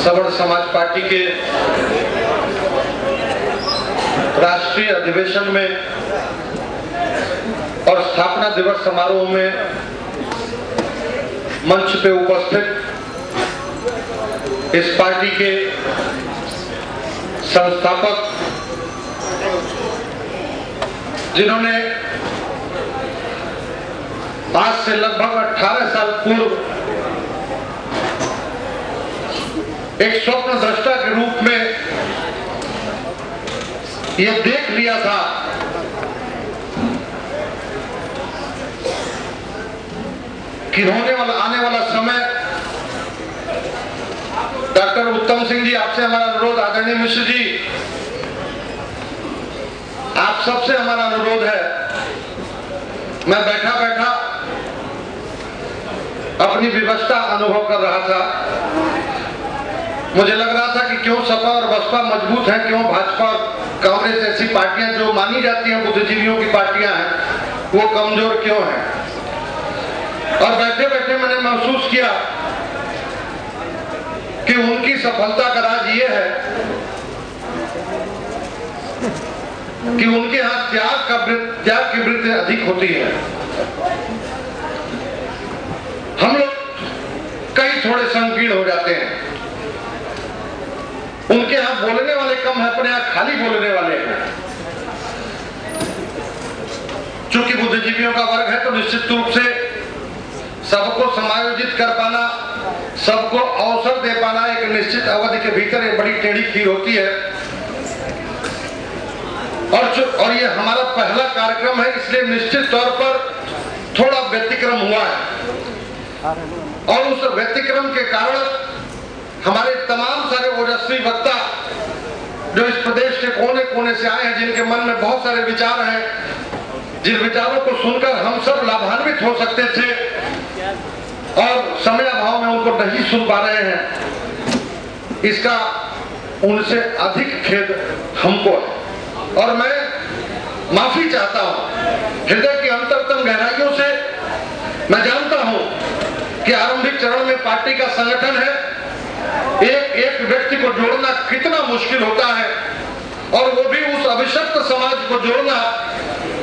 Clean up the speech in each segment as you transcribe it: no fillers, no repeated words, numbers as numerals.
सवर्ण समाज पार्टी के राष्ट्रीय अधिवेशन में और स्थापना दिवस समारोह में मंच पे उपस्थित इस पार्टी के संस्थापक, जिन्होंने आज से लगभग 18 साल पूर्व एक स्वप्न दृष्टा के रूप में यह देख लिया था कि आने वाला समय, डॉक्टर उत्तम सिंह जी, आपसे हमारा अनुरोध, आदरणीय मिश्र जी, आप सबसे हमारा अनुरोध है। मैं बैठा बैठा अपनी विवशता अनुभव कर रहा था। मुझे लग रहा था कि क्यों सपा और बसपा मजबूत है, क्यों भाजपा और कांग्रेस ऐसी पार्टियां जो मानी जाती हैं बुद्धिजीवियों की पार्टियां हैं, वो कमजोर क्यों हैं। और बैठे बैठे मैंने महसूस किया कि उनकी सफलता का राज ये है कि उनके यहाँ त्याग की वृत्ति अधिक होती है। हम लोग कई थोड़े संकीर्ण हो जाते हैं। उनके यहाँ बोलने वाले कम है, अपने यहाँ खाली बोलने वाले हैं। चूंकि बुद्धिजीवियों का वर्ग है तो निश्चित रूप से सबको समायोजित कर पाना, सबको अवसर दे पाना एक निश्चित अवधि के भीतर एक बड़ी टेढ़ी खीर होती है। और ये हमारा पहला कार्यक्रम है, इसलिए निश्चित तौर पर थोड़ा व्यतिक्रम हुआ है। और उस व्यतिक्रम के कारण हमारे तमाम सारे ओजस्वी वक्ता जो इस प्रदेश के कोने कोने से आए हैं, जिनके मन में बहुत सारे विचार हैं, जिन विचारों को सुनकर हम सब लाभान्वित हो सकते थे और समय अभाव में उनको नहीं सुन पा रहे हैं, इसका उनसे अधिक खेद हमको है। और मैं माफी चाहता हूं हृदय की अंतरतम गहराइयों से। मैं जानता हूं कि आरंभिक चरण में पार्टी का संगठन है, एक व्यक्ति को जोड़ना कितना मुश्किल होता है, और वो भी उस अभिशप्त समाज को जोड़ना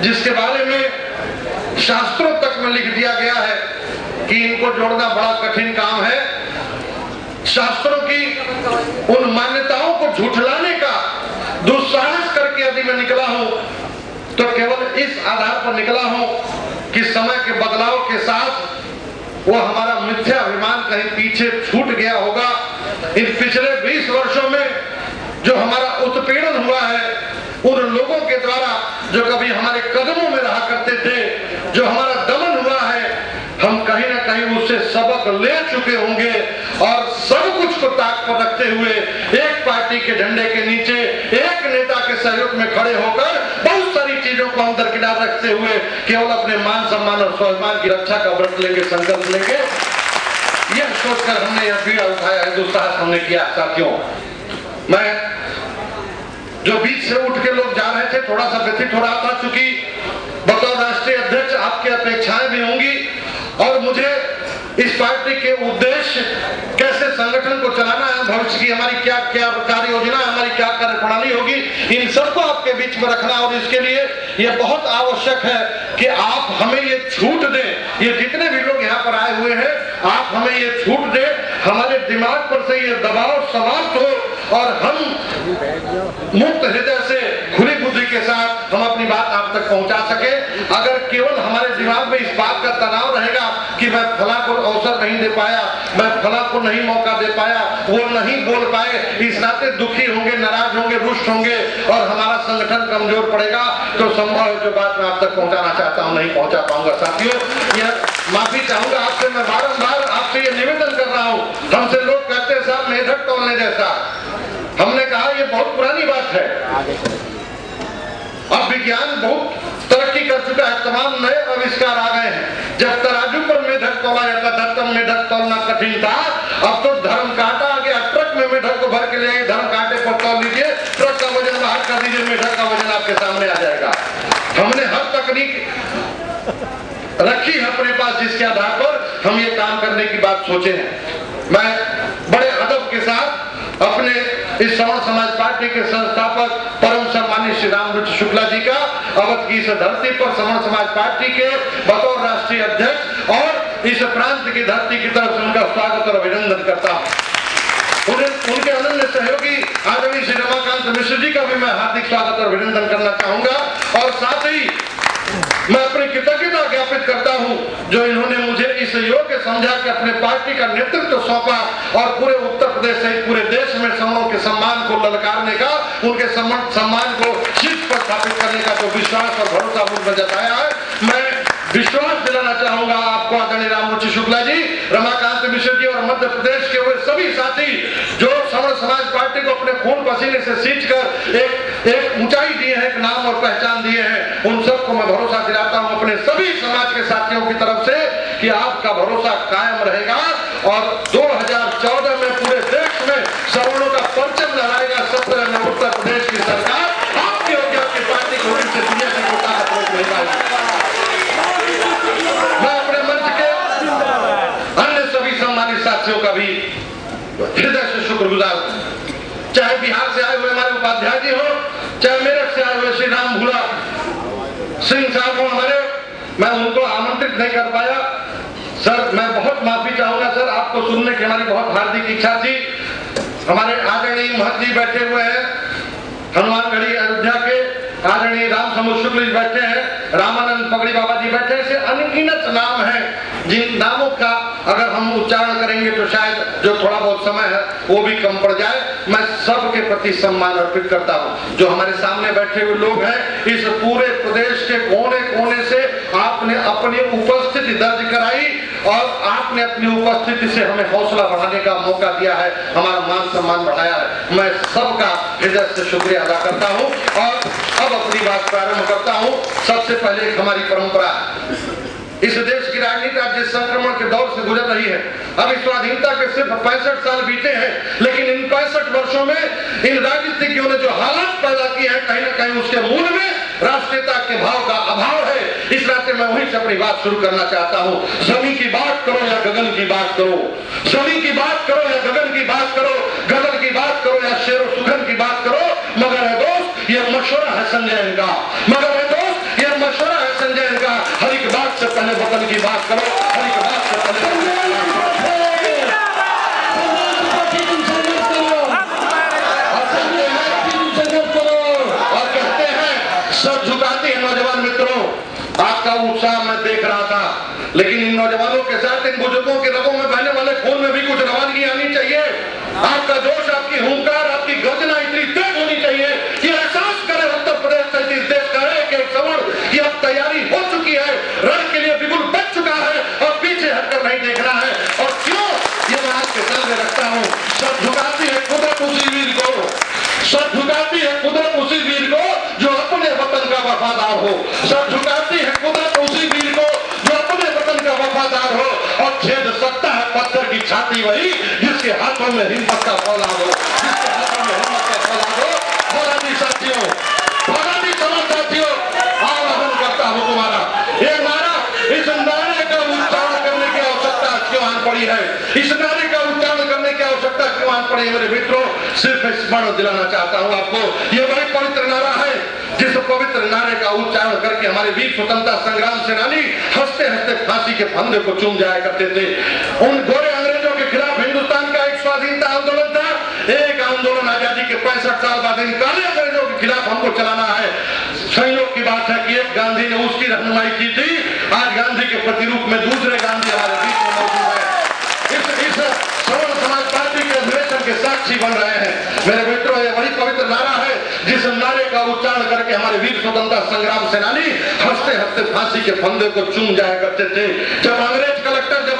जिसके बारे में शास्त्रों तक में लिख दिया गया है कि इनको जोड़ना बड़ा कठिन काम है। शास्त्रों की उन मान्यताओं को झुठलाने का दुस्साहस करके यदि मैं निकला हूं तो केवल इस आधार पर निकला हूं कि समय के बदलाव के साथ वो हमारा मिथ्या अभिमान कहीं पीछे छूट गया होगा। इन पिछले 20 वर्षों में जो हमारा उत्पीड़न हुआ है उन लोगों के द्वारा जो कभी हमारे कदमों में रहा करते थे, जो हमारा दमन हुआ है, हम कहीं ना कहीं उससे सबक ले चुके होंगे। और सब कुछ को ताक पर रखते हुए एक पार्टी के झंडे के नीचे एक नेता के सहयोग में खड़े होकर बहुत सारी चीजों को हम दरकिनार रखते हुए केवल अपने मान सम्मान और स्वाभिमान की रक्षा का व्रत लेंगे, संकल्प लेंगे। यह सोचकर हमने यह बीड़ा उठाया है, दुस्साहस हमने किया। साथियों, मैं जो बीच से उठ के लोग जा रहे थे थोड़ा सा व्यथित हो रहा था, चूंकि बतौर राष्ट्रीय अध्यक्ष आपकी अपेक्षाएं भी होंगी और मुझे इस पार्टी के उद्देश्य, कैसे संगठन को चलाना है, भविष्य की हमारी क्या क्या कार्य योजना है, हमारी क्या कार्यप्रणाली होगी, इन सबको आपके बीच में रखना। और इसके लिए यह बहुत आवश्यक है कि आप हमें ये छूट दें, ये जितने भी लोग यहाँ पर आए हुए हैं, आप हमें ये छूट दें, हमारे दिमाग पर से ये दबाव समाप्त हो और हम मुक्त हृदय से, खुली बुद्धि के साथ हम अपनी बात आप तक पहुंचा सके। अगर केवल हमारे दिमाग में इस बात का तनाव रहेगा कि मैं फला को अवसर नहीं दे पाया, मैं फला को नहीं मौका दे पाया, वो नहीं बोल पाए, इस नाते दुखी होंगे, नाराज होंगे, रुष्ट होंगे और हमारा संगठन कमजोर पड़ेगा, तो संभव है जो बात मैं आप तक पहुंचाना चाहता हूं नहीं पहुंचा पाऊंगा। साथियों, यह माफी चाहूंगा आपसे। मैं बारंबार आपसे ये निवेदन कर रहा हूं। हमसे लोग कहते हैं साहब मेढक तोलने जैसा। हमने कहा ये बहुत पुरानी बात है। अब विज्ञान बहुत तरक्की कर चुका है, तमाम नए आविष्कार आ गए हैं। जब तराजू पर मेढक तोला जाता था तब मेढक तोलना कठिन था। अब तो धर्म कांटा आ गया, ट्रक में मेढक को भर के ले आए, धर्म कांटे पर तोल लीजिए, ट्रक का वजन बाहर कर दीजिए, मेढक का वजन आपके सामने आ जाएगा। हमने हर तकनीक रखी है अपने पास जिसके आधार पर हम ये काम करने की बात सोचे हैं। मैं बड़े अदब के साथ अपने इस सवर्ण समाज पार्टी के संस्थापक परम सम्मानित श्री रामरुचि शुक्ला जी का अवध की इस धरती पर सवर्ण समाज पार्टी के बतौर राष्ट्रीय अध्यक्ष और इस प्रांत की धरती की तरफ से उनका स्वागत और अभिनंदन करता हूँ। उनके अनन्य सहयोगी आदरणीय श्री रमाकांत मिश्र जी का भी मैं हार्दिक स्वागत और अभिनंदन करना चाहूंगा और साथ ही मैं अपनी कृतज्ञता ज्ञापित करता हूं जो इन्होंने मुझे इस योग्य समझा कि अपने पार्टी का नेतृत्व सौंपा और पूरे उत्तर प्रदेश सहित पूरे देश में सवर्णों के सम्मान को ललकारने का, उनके सम्मान को शीर्ष पर स्थापित करने का जो विश्वास और भरोसा मुझ में जताया है, मैं विश्वास दिलाना चाहूंगा आपको आदरणीय रामरुचि शुक्ला जी, रमाकांत मिश्र जी और मध्य प्रदेश के वे सभी साथी जो सवर्ण समाज पार्टी को अपने खून पसीने से सींचकर एक ऊंचाई दिए हैं, एक नाम और पहचान दिए हैं, उन सबको मैं भरोसा दिलाता हूं अपने सभी समाज के साथियों की तरफ से कि आपका भरोसा कायम रहेगा और 2014 में पूरे देश में सवर्णों का परचम लहराएगा। 17 में उत्तर प्रदेश की सरकार आपकी होगी, आपकी पार्टी को से दुनिया की कोई ताकत रोक नहीं पाएगी। मैं अपने मंच के अन्य सभी सम्मानित साथियों का भी हृदय से शुक्रगुजार हूं, चाहे बिहार से आए हुए हमारे उपाध्याय जी हो, चाहे मेरठ से आए हुए श्री राम भूला सिंह साहब हो हमारे, मैं उनको आमंत्रित नहीं कर पाया। सर मैं बहुत माफी चाहूंगा सर, आपको सुनने की हमारी बहुत हार्दिक इच्छा थी। हमारे आदरणीय महंत जी बैठे हुए हैं, हनुमानगढ़ी अयोध्या के आदरणीय राम समूह शुक्ल जी बैठे हैं, रामानंद पगड़ी बाबा जी बैठे, ऐसे अनगिनत नाम हैं जिन नामों का अगर हम उच्चारण करेंगे तो शायद जो थोड़ा बहुत समय है वो भी कम पड़ जाए। मैं सबके प्रति सम्मान अर्पित करता हूं। जो हमारे सामने बैठे हुए लोग हैं, इस पूरे प्रदेश के कोने कोने से आपने अपनी उपस्थिति दर्ज कराई और आपने अपनी उपस्थिति से हमें हौसला बढ़ाने का मौका दिया है, हमारा मान सम्मान बढ़ाया है। मैं सबका हृदय से शुक्रिया अदा करता हूं और अब अपनी बात प्रारंभ करता हूं। सबसे पहले हमारी परंपरा, इस देश की राजनीति आज जिस संक्रमण के दौर से गुजर रही है, अभी स्वाधीनता के सिर्फ 65 साल बीते हैं, लेकिन इन 65 वर्षों में इन राजनीतिज्ञों ने जो हालात पैदा किए हैं, कहीं ना कहीं उसके मूल में राष्ट्रीयता के भाव का अभाव है। इस नाते मैं वहीं से अपनी बात शुरू करना चाहता हूं। जमीन की बात करो या गगन की बात करो, जमीन की बात करो या गगन की बात करो, गगन की बात करो या शेरो सुगन की बात करो, मगर है दोस्त ये मशवरा है संजय का, मगर है दोस्त ये मशवरा है संजय का। हर एक बात से पहले वतन की बात करो, हर एक बात से पहले और कहते हैं सर झुकाते हैं। नौजवान मित्रों, आपका उत्साह मैं देख रहा था, लेकिन इन नौजवानों के साथ इन बुजुर्गों के रगों में बहने वाले खून में भी कुछ रवानगी आनी चाहिए। आपका जोश, आपकी हुंकार, आपकी गर्जना इतनी तेज होनी चाहिए कि एहसास करे उत्तर प्रदेश सहित इस देश का एक सवर्ण की अब तैयारी हो चुकी है, रण के लिए बिल्कुल बच चुका है और पीछे हटकर नहीं देखना है। और क्यों ये मैं आपके सामने रखता हूँ। सब झुकाती है कुदरत उसी वीर को, सब झुकाती है कुदरत उसी वीर को जो अपने वतन का वफादार हो, सब झुकाती है कुदरत उसी वीर को जो अपने वतन का वफादार हो। और छेद सकता है पत्थर की छाती वही जिसके हाथों में हिम्मत का फौलाद हो, जिसके हाथों में हिम्मत का फौलाद हो। फौलादी साथियों, फौलादी समाज साथियों, आह्वान करता हूं तुम्हारा ये नारा, इस नारे का उच्चारण करने की आवश्यकता क्यों आन पड़ी है, इस नारे का उच्चारण करने की आवश्यकता क्यों आन पड़ी है मेरे मित्रों। सिर्फ स्मरण दिलाना चाहता हूं आपको, ये बड़ी पवित्र नारा है जिस पवित्र नारे का उच्चारण करके हमारे वीर स्वतंत्रता संग्राम सेनानी हंसते हंसते फांसी के फंदे को चूम जाया करते थे। उन गोरे अंग्रेजों के खिलाफ हिंदुस्तान का एक स्वाधीनता आंदोलन था, एक आंदोलन आजादी के 65 साल बाद इन काले अंग्रेजों के खिलाफ हमको चलाना है। संयोग की बात है कि एक गांधी ने उसकी रहनुमाई की थी, आज गांधी के प्रतिरूप में दूसरे गांधी हमारे बीच में मौजूद है। इस सवर्ण समाज पार्टी के अधिवेशन के साक्षी बन रहे हैं मेरे मित्रों। ये बड़ी पवित्र नारा है जिस नारे का उच्चारण करके हमारे वीर स्वतंत्रता संग्राम सेनानी हंसते हंसते फांसी के फंदे को चूम जाया करते थे। जब अंग्रेज कलेक्टर, जब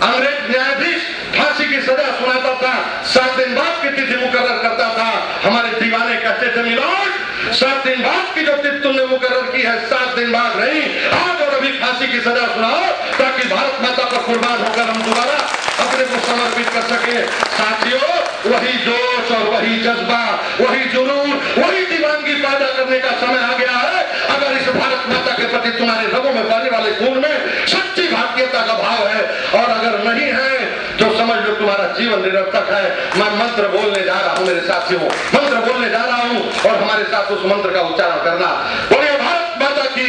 अंग्रेज न्यायाधीश फांसी की सजा सुनाता था, 7 दिन बाद की तिथि मुकर्रर करता था, हमारे दीवाने कहते थे मिलोड 7 दिन बाद की जो तिथि तुमने मुकर्रर की है 7 दिन बाद नहीं, आज और अभी फांसी की सजा सुनाओ ताकि भारत माता पर कुर्बान होकर हम दोबारा अपने को समर्पित कर सके। साथियों, वही जोश और वही जज्बा, वही जुनून, वही दीवानगी पैदा करने का समय आ गया है। अगर इस भारत माता के प्रति तुम्हारे रगों में बहने वाले खून में सच्ची भारतीयता का भाव है, और अगर नहीं है तो समझ लो तुम्हारा जीवन निरर्थक है। मैं मंत्र बोलने जा रहा हूँ मेरे साथियों, मंत्र बोलने जा रहा हूँ और हमारे साथ उस मंत्र का उच्चारण करना। बोलिए भारत माता की।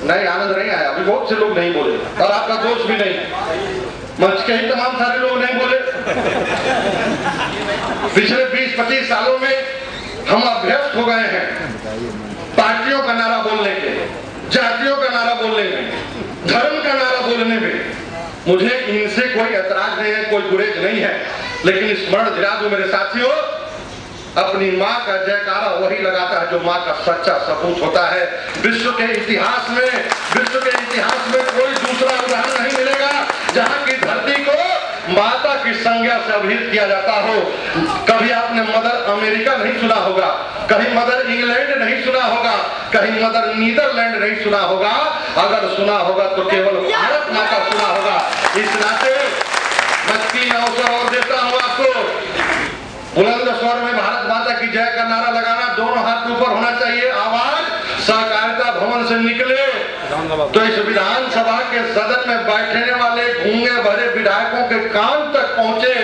नहीं, आनंद नहीं आया, अभी बहुत से लोग नहीं बोले और आपका दोस्त भी नहीं, मंच के ही तमाम सारे लोग नहीं बोले। पिछले 20-25 सालों में हम अभ्यस्त हो गए हैं पार्टियों का नारा बोलने के, जातियों का नारा बोलने में, धर्म का नारा बोलने में। मुझे इनसे कोई ऐतराज नहीं है, कोई गुरेज नहीं है, लेकिन स्मरण दिला दूं मेरे साथियों, अपनी माँ का जयकारा वही लगाता है जो माँ का सच्चा सपूत होता है। विश्व के इतिहास में कोई दूसरा उदाहरण नहीं मिलेगा जहाँ की धरती को माता की संज्ञा से अभिहित किया जाता हो। कभी आपने मदर अमेरिका नहीं सुना होगा, कहीं मदर इंग्लैंड नहीं सुना होगा, कहीं मदर नीदरलैंड नहीं सुना होगा। अगर सुना होगा तो केवल भारत माँ का सुना होगा। इस नाते मैं 3 अवसर और देता हूँ आपको। बुलंद स्वर में भारत माता की जय का नारा लगाना, दोनों हाथ ऊपर होना चाहिए, आवाज सहकारिता भवन से निकले तो इस विधानसभा के सदन में बैठने वाले गूंगे भरे विधायकों के कान तक पहुंचे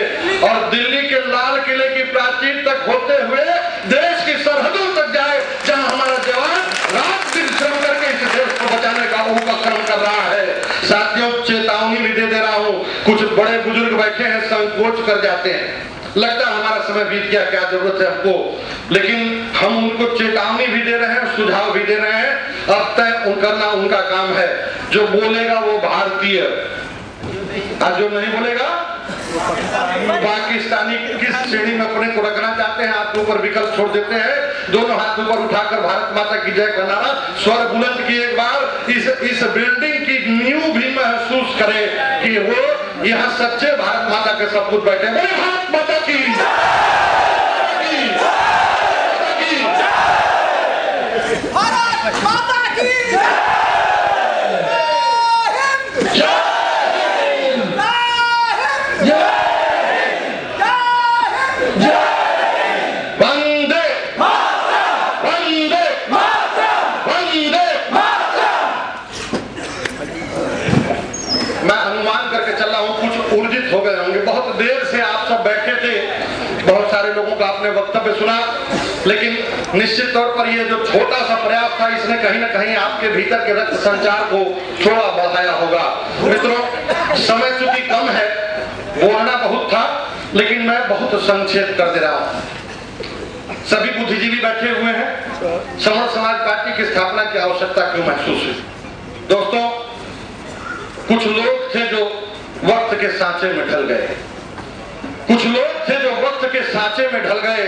और दिल्ली के लाल किले की प्राचीर तक होते हुए देश की सरहदों तक जाए, जहां हमारा जवान रात दिन श्रम करके इस देश को बचाने का उपक्रम कर रहा है। साथियों, चेतावनी भी दे रहा हूं, कुछ बड़े बुजुर्ग बैठे हैं, संकोच कर जाते हैं, लगता है हमारा समय बीत गया, क्या जरूरत है हमको, लेकिन हम उनको चेतावनी भी दे रहे हैं, सुझाव भी दे रहे हैं। अब तय करना उनका काम है। जो बोलेगा वो भारतीय, और जो नहीं बोलेगा पाकिस्तानी। किस श्रेणी में अपने को रखना चाहते हैं, आपके ऊपर विकल्प छोड़ देते हैं। दोनों हाथ ऊपर उठाकर भारत माता की जय का नारा स्वर बुलंद की एक बार इस बिल्डिंग की नींव भी महसूस करे कि वो यहाँ सच्चे भारत माता के सपूत बैठे। बोले भारत माता की। भारत माता की हो गए होंगे। बहुत देर से आप सब बैठे थे, बहुत सारे लोगों का आपने वक्तव्य सुना, लेकिन निश्चित तौर पर ये जो छोटा सा प्रयास था, इसने कहीं ना कहीं आपके भीतर के रक्त संचार को थोड़ा बढ़ाया होगा। मित्रों, समय चूंकि कम है, बोलना बहुत था, लेकिन मैं बहुत संक्षेप कर दे रहा हूं। सभी बुद्धिजीवी बैठे हुए हैं। समर समाज पार्टी की स्थापना की आवश्यकता क्यों महसूस हुई? दोस्तों, कुछ लोग थे जो वक्त के सांचे में ढल गए, कुछ लोग थे जो वक्त के सांचे में ढल गए,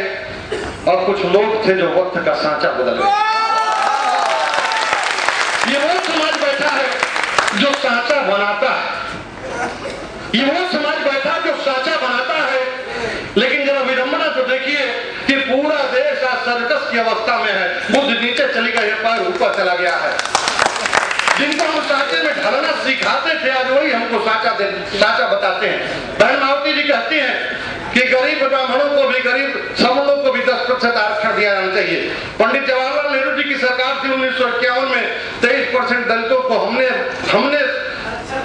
और कुछ लोग थे जो वक्त का सांचा बदल गए। ये वो समाज बैठा है जो सांचा बनाता है, ये वो समाज बैठा जो सांचा बनाता है, लेकिन जरा विडंबना तो देखिए कि पूरा देश आज सर्कस की अवस्था में है। बुद्ध नीचे चली गई, पैर ऊपर चला गया है। जिनको हम सांचे में ढलना सिखाते थे, आज वही हमको सांचा बताते हैं। बहन मावती जी कहती हैं कि गरीब ब्राह्मणों को भी, गरीब सवर्णों को भी 10% आरक्षण दिया जाना चाहिए। पंडित जवाहरलाल नेहरू जी की सरकार थी 1951 में, 23% दलितों को हमने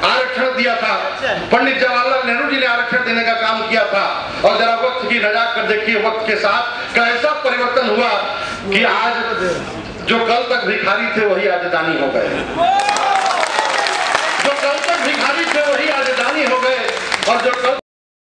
आरक्षण दिया था। पंडित जवाहरलाल नेहरू जी ने आरक्षण देने का काम किया था। और जरा वक्त की नजाक कर देखिए, वक्त के साथ कैसा परिवर्तन हुआ कि आज जो कल तक भिखारी थे वही आज दानी हो गए, जो कल तक भिखारी थे वही आज दानी हो गए, और जो कल